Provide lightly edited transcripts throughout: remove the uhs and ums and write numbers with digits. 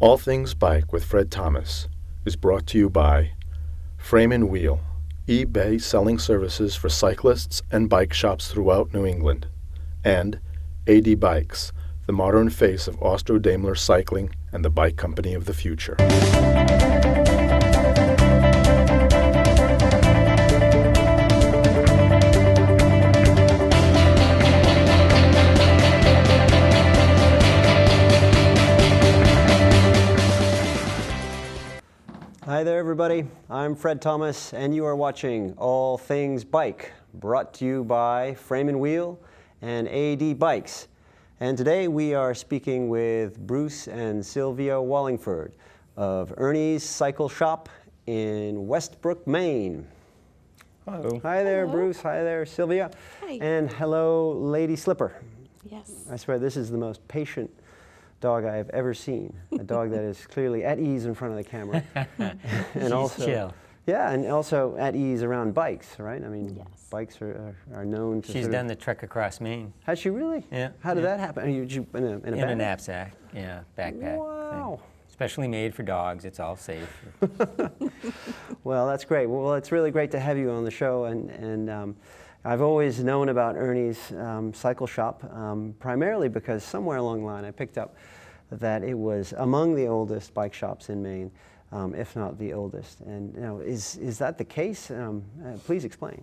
All Things Bike with Fred Thomas is brought to you by Frame and Wheel, eBay selling services for cyclists and bike shops throughout New England, and AD Bikes, the modern face of Austro-Daimler cycling and the bike company of the future. Hi there, everybody. I'm Fred Thomas, and you are watching All Things Bike, brought to you by Frame and Wheel and AD Bikes. And today we are speaking with Bruce and Sylvia Wallingford of Ernie's Cycle Shop in Westbrook, Maine. Hello. Hi there, Hello. Bruce. Hi there, Sylvia. Hi. And hello, Lady Slipper. Yes. I swear this is the most patient dog I have ever seen. A dog that is clearly at ease in front of the camera. And She's also, chill. yeah, and also at ease around bikes, right? I mean, Yes. bikes are known to She's sort done of, the trek across Maine. Has she really? Yeah. How did yeah. that happen? In a In bag? a knapsack, yeah, backpack. Wow. Thing. Especially made for dogs. It's all safe. Well, that's great. Well, it's really great to have you on the show, and I've always known about Ernie's Cycle Shop, primarily because somewhere along the line I picked up that it was among the oldest bike shops in Maine, if not the oldest. And is that the case? Please explain.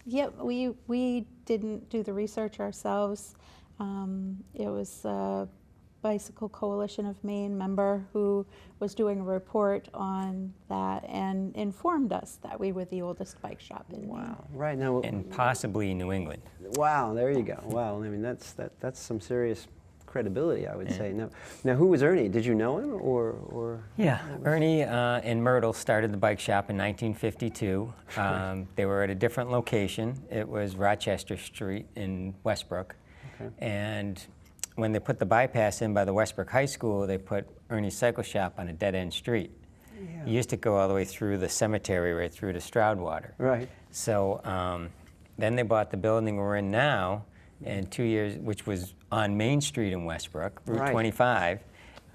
Yep, we didn't do the research ourselves. It was a Bicycle Coalition of Maine member who was doing a report on that and informed us that we were the oldest bike shop in Maine. Wow! Right now, And possibly New England. wow! There you go. Wow! I mean, that's some serious credibility, I would say. Now, who was Ernie? Did you know him, or? Yeah, Ernie and Myrtle started the bike shop in 1952. They were at a different location. It was Rochester Street in Westbrook. Okay. And when they put the bypass in by the Westbrook High School, they put Ernie's Cycle Shop on a dead-end street. Yeah. It used to go all the way through the cemetery, right through to Stroudwater. Right. So then they bought the building we're in now, and 2 years, which was on Main Street in Westbrook, Route Right. 25,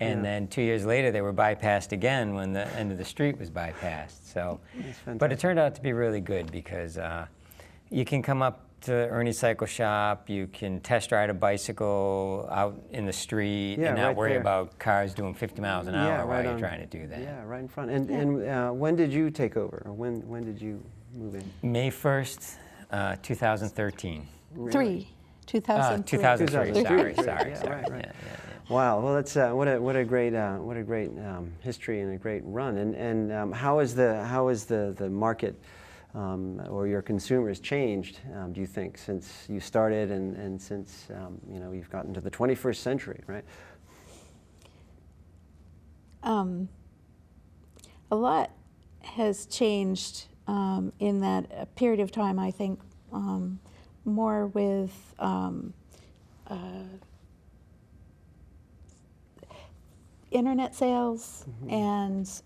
and Yeah. then 2 years later they were bypassed again when the end of the street was bypassed. So, That's but it fantastic. turned out to be really good because you can come up to Ernie Cycle Shop, you can test ride a bicycle out in the street Yeah, and not right worry there. about cars doing 50 miles an hour Yeah, while right you're on. trying to do that. Yeah, right in front. And when did you take over? Or when did you move in? May 1st, 2013. Three, 2003. 2003. 2003. Sorry. Yeah, right. Yeah. Wow. Well, that's what a great history and a great run. And how is the market or your consumers changed? Do you think since you started and since you've gotten to the 21st century, right? A lot has changed in that period of time, I think, more with internet sales and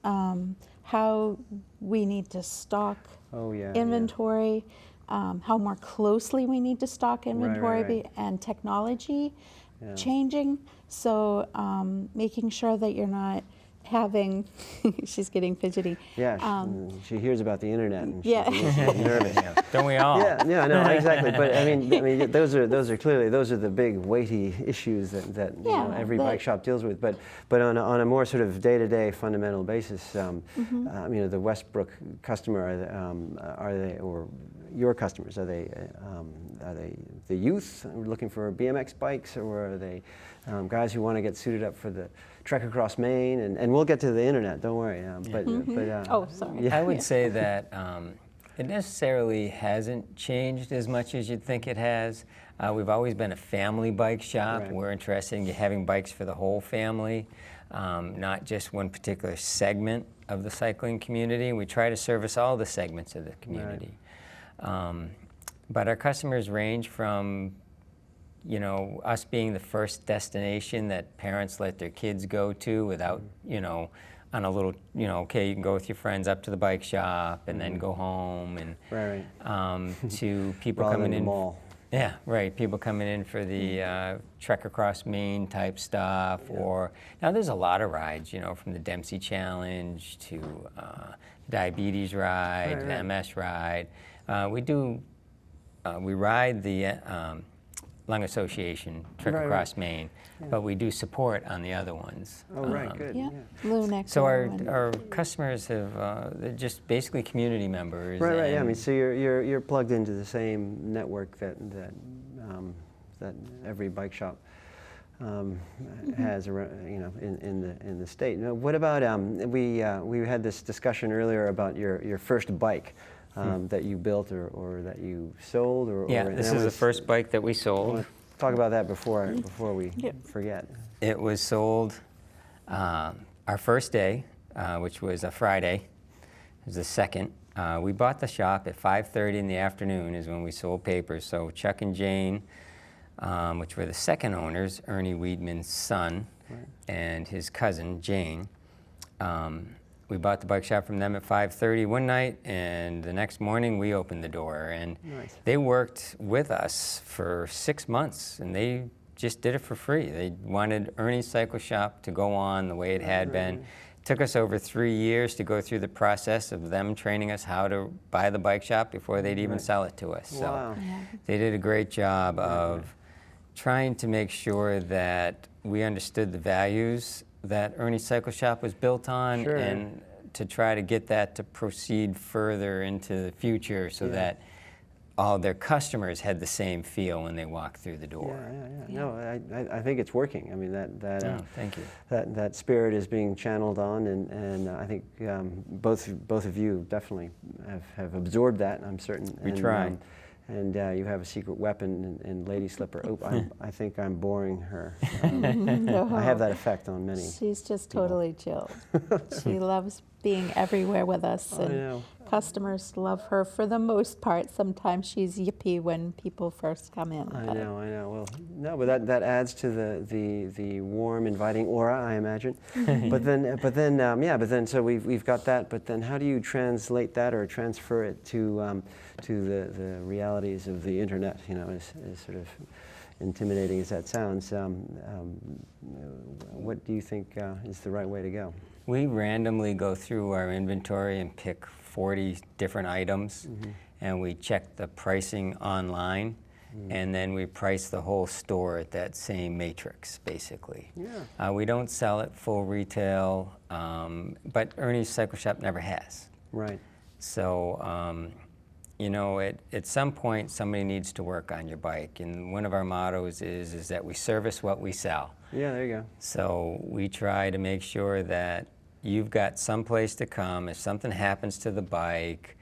how we need to stock Oh yeah. inventory, how more closely we need to stock inventory right. and technology Yeah. changing. So making sure that you're not having, she's getting fidgety. Yeah. She hears about the internet and Yeah. she's nervous. Yeah. Don't we all? Yeah, no, exactly. But I mean, those are clearly the big weighty issues that Yeah, every but- bike shop deals with. But on a more sort of day-to-day fundamental basis, the Westbrook customer are they or your customers are they the youth looking for BMX bikes, or are they guys who want to get suited up for the trek across Maine? And we'll get to the internet. Don't worry. Oh, sorry. I would say that it necessarily hasn't changed as much as you'd think it has. We've always been a family bike shop. Right. We're interested in having bikes for the whole family, not just one particular segment of the cycling community. We try to service all the segments of the community. But our customers range from us being the first destination that parents let their kids go to without, on a little, okay, you can go with your friends up to the bike shop and then go home, and Right. to people Rather coming than the in. mall. Yeah, right. People coming in for the trek across Maine type stuff, or now there's a lot of rides, you know, from the Dempsey Challenge to diabetes ride, to the MS ride. We ride the Lung Association trek across Maine, but we do support on the other ones. Oh, right, good. Yeah, Lou next. So our customers have they're just basically community members. Right, right. Yeah, I mean, so you're plugged into the same network that every bike shop has, you know, in the state. Now, what about we had this discussion earlier about your first bike that you built or that you sold, or this is the first bike that we sold. Talk about that before we forget. It was sold our first day, which was a Friday. It was the second. We bought the shop at 5:30 in the afternoon is when we sold papers. So Chuck and Jane, which were the second owners, Ernie Weedman's son and his cousin, Jane, we bought the bike shop from them at 5:30 one night, and the next morning we opened the door. And they worked with us for 6 months, and they just did it for free. They wanted Ernie Cycle Shop to go on the way it had been. It took us over 3 years to go through the process of them training us how to buy the bike shop before they'd even sell it to us. So they did a great job of trying to make sure that we understood the values that Ernie Cycle Shop was built on, and to try to get that to proceed further into the future so that all their customers had the same feel when they walked through the door. No, I think it's working. I mean, thank you. That spirit is being channeled on, and I think both of you definitely have absorbed that. I'm certain. We try. And you have a secret weapon in Lady Slipper. Oh, I think I'm boring her. No. I have that effect on many. She's just totally chilled. She loves being everywhere with us, and customers love her for the most part. Sometimes she's yippy when people first come in. I know. Well, no, but that adds to the warm, inviting aura, I imagine. but then, so we've got that. But then, how do you translate that or transfer it to the realities of the internet? You know, as sort of intimidating as that sounds, what do you think is the right way to go? We randomly go through our inventory and pick 40 different items, and we check the pricing online, and then we price the whole store at that same matrix, basically. We don't sell it full retail, but Ernie's Cycle Shop never has. Right. So, you know, at some point, somebody needs to work on your bike, and one of our mottos is that we service what we sell. Yeah, there you go. So we try to make sure that you've got some place to come. If something happens to the bike,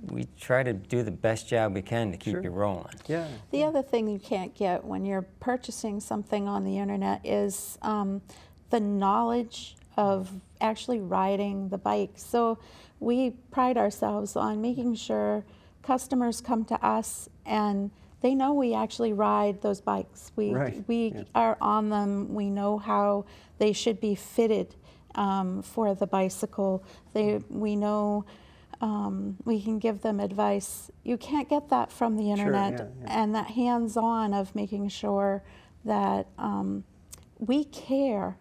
we try to do the best job we can to keep you rolling. Yeah. The other thing you can't get when you're purchasing something on the internet is the knowledge of actually riding the bike. So we pride ourselves on making sure customers come to us and they know we actually ride those bikes. We are on them. We know how they should be fitted for the bicycle. We know we can give them advice. You can't get that from the internet. And that hands-on of making sure that we care,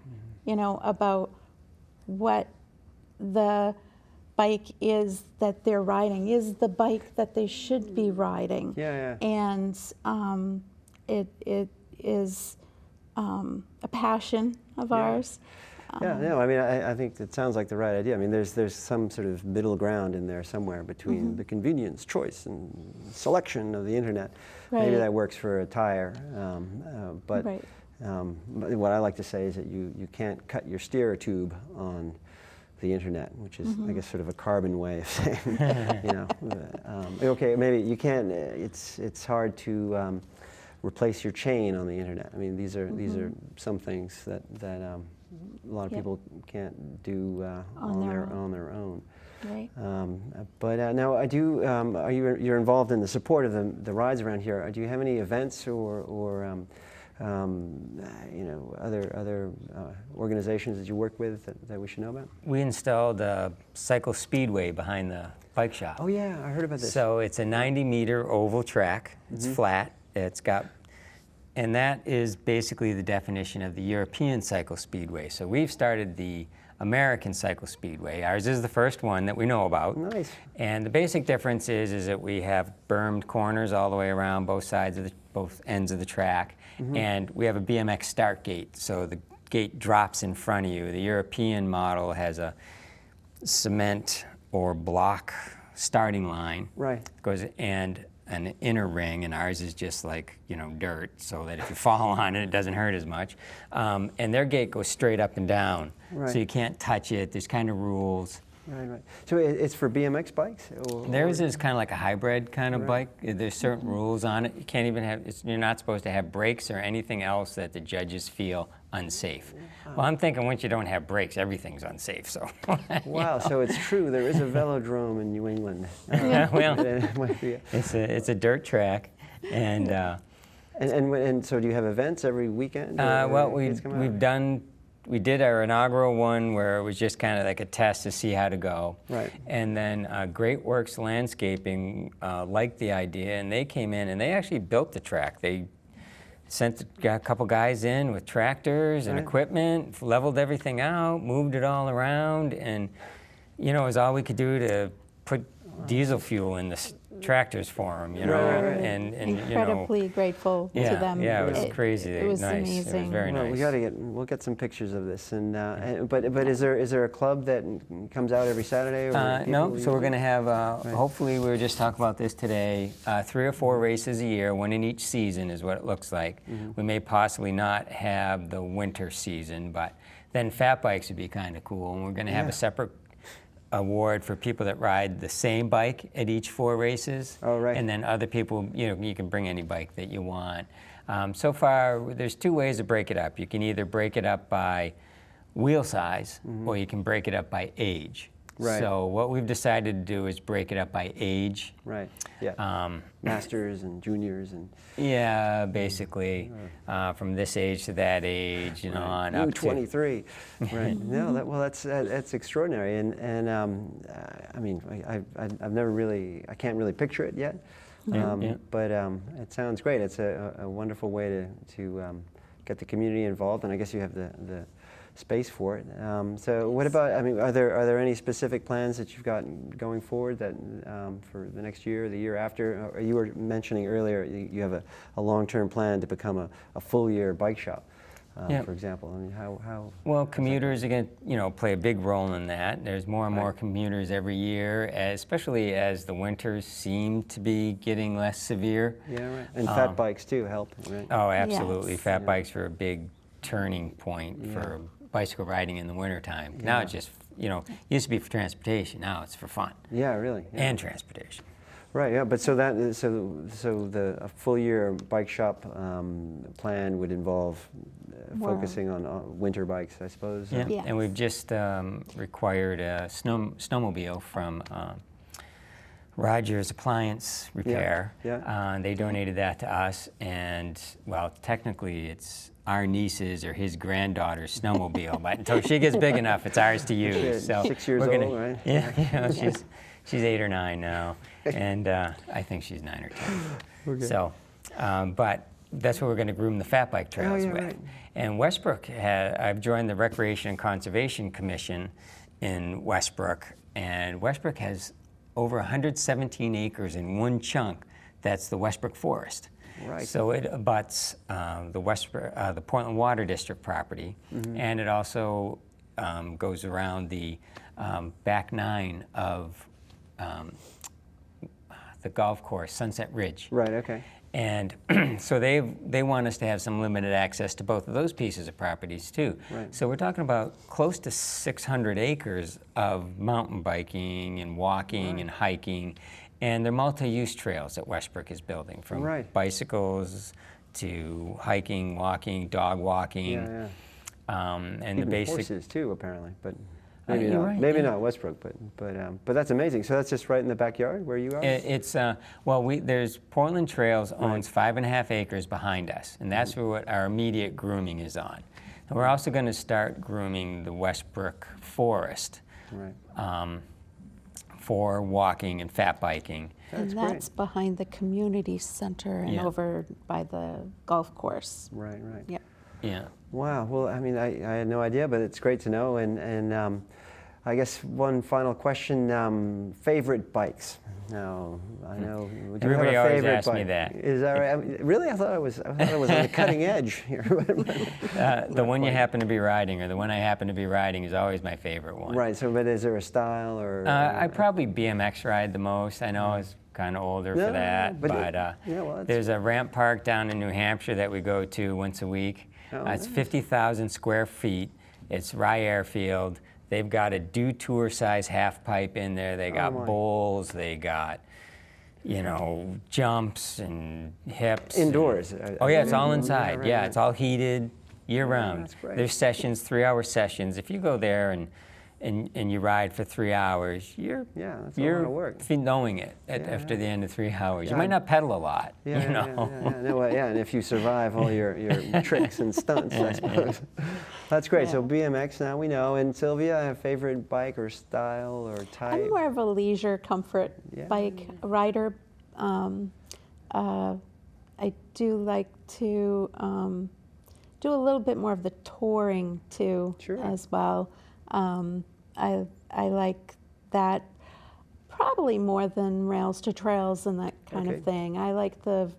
you know, about what the bike is that they're riding, is the bike that they should be riding. And it is a passion of ours. No, I mean, I think it sounds like the right idea. I mean, there's some sort of middle ground in there somewhere between the convenience, choice, and selection of the internet. Maybe that works for a tire, but what I like to say is that you can't cut your steer tube on the internet, which is, I guess, sort of a carbon way of saying, you know. Okay, maybe you can't. It's hard to replace your chain on the internet. I mean, these are some things that a lot of people can't do on their own. Right. But now, you're involved in the support of the rides around here. Do you have any events or you know, other organizations that you work with that we should know about? We installed a Cycle Speedway behind the bike shop. Oh yeah, I heard about this. So it's a 90-meter oval track. It's flat. It's got, and that is basically the definition of the European Cycle Speedway. So we've started the American Cycle Speedway. Ours is the first one that we know about. Nice. And the basic difference is that we have bermed corners all the way around both ends of the track, and we have a BMX start gate. So the gate drops in front of you. The European model has a cement or block starting line. Right. Goes and an inner ring, and ours is just like, you know, dirt, so that if you fall on it, it doesn't hurt as much. And their gate goes straight up and down, so you can't touch it. There's kind of rules. Right. So it's for BMX bikes? Theirs is kind of like a hybrid kind of bike. There's certain rules on it. You can't even have, you're not supposed to have brakes or anything else that the judges feel unsafe. Well, I'm thinking once you don't have brakes, everything's unsafe, so. Wow, so it's true, there is a velodrome in New England. Well, It might be it's a dirt track, and and so do you have events every weekend? well, Kids come out? we did our inaugural one where it was just kind of like a test to see how to go. Right. And then Great Works Landscaping liked the idea, and they came in and they actually built the track. They got a couple guys in with tractors and equipment, leveled everything out, moved it all around, and you know, it was all we could do to put diesel fuel in the tractors for them, you know, and incredibly you know, grateful to them. Yeah, it was crazy. It was nice. amazing. It was very nice. We'll get some pictures of this, and but is there a club that comes out every Saturday? Or no, so we're going to have, hopefully we were just talking about this today, 3 or 4 races a year, one in each season is what it looks like. We may possibly not have the winter season, but then fat bikes would be kind of cool, and we're going to have a separate award for people that ride the same bike at each 4 races. Oh, right. And then other people, you know, you can bring any bike that you want. So far, there's 2 ways to break it up. You can either break it up by wheel size, or you can break it up by age. Right. So what we've decided to do is break it up by age. Right. Yeah. Masters and juniors and. Yeah, basically, from this age to that age, you know, on up to 23. Right. No, that's extraordinary, and I mean, I've never really, I can't really picture it yet, but it sounds great. It's a wonderful way to get the community involved, and I guess you have the space for it. So what about, I mean, are there any specific plans that you've got going forward that for the next year or the year after? You were mentioning earlier you have a long-term plan to become a full-year bike shop, for example. I mean, how well, commuters, again, you know, play a big role in that. There's more and more commuters every year, especially as the winters seem to be getting less severe. Yeah, right. And fat bikes too help, right? Oh, absolutely. Yes. Fat bikes are a big turning point for bicycle riding in the wintertime. Now it's just, you know, it used to be for transportation. Now it's for fun. Yeah, really. Yeah. And transportation. Right. Yeah. But so the full year bike shop plan would involve focusing on winter bikes, I suppose. Yeah. Yes. And we've just required a snowmobile from Rogers Appliance Repair. They donated that to us, and well, technically it's our niece's or his granddaughter's snowmobile, but until she gets big enough, it's ours to use. So 6 years we're gonna, old, right? Yeah, you know, she's 8 or 9 now, and I think she's 9 or 10. Okay. So, but that's what we're going to groom the fat bike trails with. Right. And Westbrook, I've joined the Recreation and Conservation Commission in Westbrook, and Westbrook has over 117 acres in one chunk. That's the Westbrook Forest. Right. So it abuts the Portland Water District property, and it also goes around the back 9 of the golf course, Sunset Ridge. Right. Okay. And so they want us to have some limited access to both of those pieces of properties too. Right. So we're talking about close to 600 acres of mountain biking and walking and hiking, and they're multi-use trails that Westbrook is building, from bicycles to hiking, walking, dog walking, and even the basic horses too, apparently. But Maybe you're not. right, Maybe yeah. not Westbrook, but that's amazing. So that's just right in the backyard where you are. It's well, there's Portland Trails owns 5.5 acres behind us, and that's what our immediate grooming is on. And we're also going to start grooming the Westbrook Forest Right. for walking and fat biking. And great. that's behind the community center and Yeah. over by the golf course. Right. Right. Yep. Yeah. Wow. Well, I mean, I had no idea, but it's great to know. And I guess one final question: favorite bikes. Now, I know. Do you have Everybody a always favorite asks me bike? that. Is that right? I mean, really? I thought it was on the cutting edge here. The one you happen to be riding, or the one I happen to be riding, is always my favorite one. Right. So, but is there a style or? I probably BMX ride the most. I know it's kind of older No, for that, but but well, there's a ramp park down in New Hampshire that we go to once a week. Oh, It's nice. 50,000 square feet. It's Rye Airfield. They've got a Dew Tour size half pipe in there. They got my. bowls. They got, you know, jumps and hips. Indoors. Oh yeah, it's all inside. right, Yeah, right. it's all heated year round. that's great. There's sessions, 3-hour sessions. If you go there and you ride for 3 hours, you're Yeah, that's a lot of work. knowing it after the end of 3 hours. You might not pedal a lot. Yeah, you know. No, and if you survive all your tricks and stunts, I suppose. That's great. So BMX now we know. And Sylvia, a favorite bike or style or type? I'm more of a leisure comfort Yeah. bike rider. I do like to do a little bit more of the touring too, Sure. as well. I like that probably more than rails to trails and that kind Okay. of thing. I like the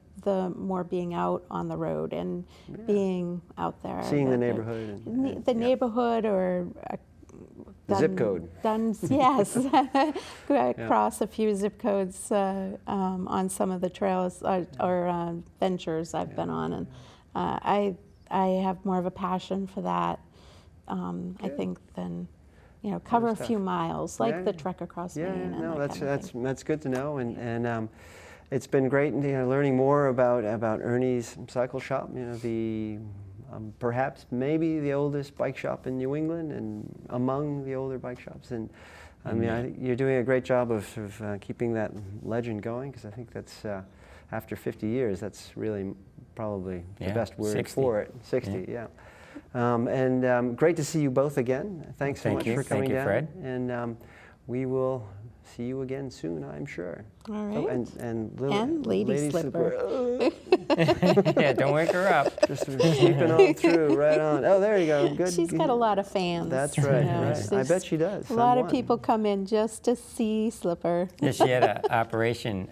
more being out on the road and being out there. Seeing the neighborhood and- The neighborhood or The zip code. Done, yes. Cross a few zip codes on some of the trails or ventures I've been on, and I have more of a passion for that. I think than cover a few miles, like Yeah. the trek across Yeah, Maine. And no, that kind of thing. that's good to know, and it's been great learning more about Ernie's Cycle Shop. The perhaps maybe the oldest bike shop in New England and among the older bike shops. And I mean, I think you're doing a great job of keeping that legend going, because I think that's after 50 years, that's really probably the best word 60. for it. 60, yeah. And great to see you both again. Thanks so much for coming Thank you, down. Fred. And we will see you again soon, I'm sure. All Oh, right. and Lady Slipper. Yeah, don't wake her up. Just sweeping on through, right on. Oh, there you go. Good. She's got a lot of fans. That's right. Right. I there's bet she does. A lot of Someone. people come in just to see Slipper. Yeah, she had an operation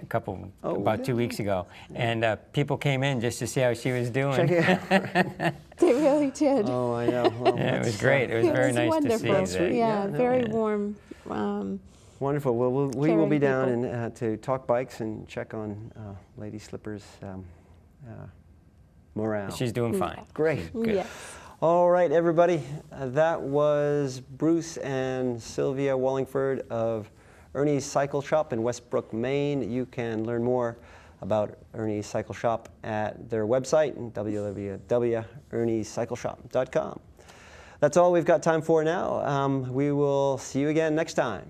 about 2 weeks ago, and people came in just to see how she was doing. Check it out. They really did. Oh, I know. Well, Yeah, it was that's, great. It was It very was nice wonderful. to see that. Yeah, Yeah, no, very yeah. warm. Wonderful. Well, we will be Caring down people. and to talk bikes and check on Lady Slipper's morale. She's doing fine. Great. Good. Yes. All right, everybody. That was Bruce and Sylvia Wallingford of Ernie's Cycle Shop in Westbrook, Maine. You can learn more about Ernie's Cycle Shop at their website, www.erniecycleshop.com. That's all we've got time for now. We will see you again next time.